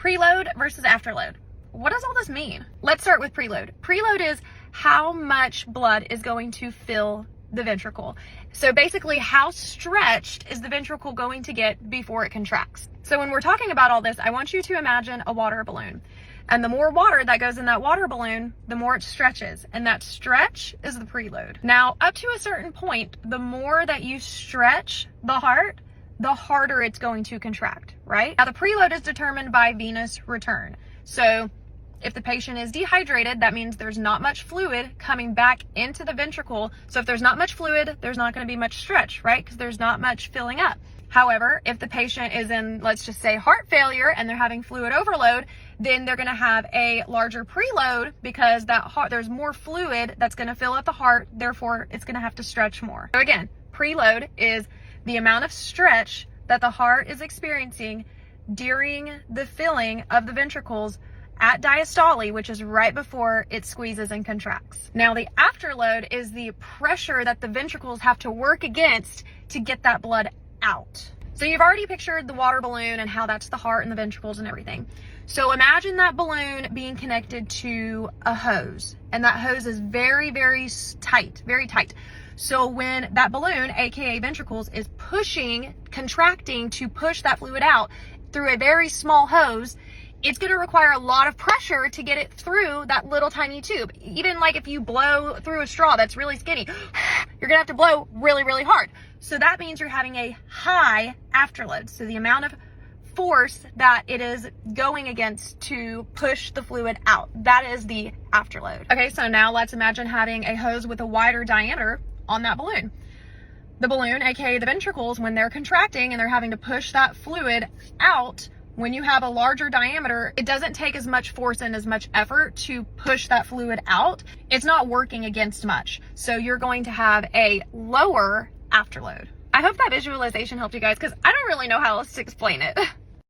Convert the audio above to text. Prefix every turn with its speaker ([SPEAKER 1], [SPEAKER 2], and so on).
[SPEAKER 1] Preload versus afterload. What does all this mean? Let's start with preload. Preload is how much blood is going to fill the ventricle. So basically, how stretched is the ventricle going to get before it contracts? So when we're talking about all this, I want you to imagine a water balloon. And the more water that goes in that water balloon, the more it stretches. And that stretch is the preload. Now, up to a certain point, the more that you stretch the heart, the harder it's going to contract, right? Now, the preload is determined by venous return. So if the patient is dehydrated, that means there's not much fluid coming back into the ventricle. So if there's not much fluid, there's not going to be much stretch, right? Because there's not much filling up. However, if the patient is in, let's just say, heart failure and they're having fluid overload, then they're going to have a larger preload because there's more fluid that's going to fill up the heart. Therefore, it's going to have to stretch more. So again, preload is the amount of stretch that the heart is experiencing during the filling of the ventricles at diastole, which is right before it squeezes and contracts. Now, the afterload is the pressure that the ventricles have to work against to get that blood out. So you've already pictured the water balloon and how that's the heart and the ventricles and everything. So imagine that balloon being connected to a hose, and that hose is very, very tight, very tight. So when that balloon, aka ventricles, is contracting to push that fluid out through a very small hose, it's going to require a lot of pressure to get it through that little tiny tube. Even like if you blow through a straw that's really skinny, you're going to have to blow really, really hard. So that means you're having a high afterload. So the amount of force that it is going against to push the fluid out, that is the afterload. Okay, so now let's imagine having a hose with a wider diameter on that balloon. The balloon, aka the ventricles, when they're contracting and they're having to push that fluid out, when you have a larger diameter, it doesn't take as much force and as much effort to push that fluid out. It's not working against much. So you're going to have a lower afterload. I hope that visualization helped you guys because I don't really know how else to explain it.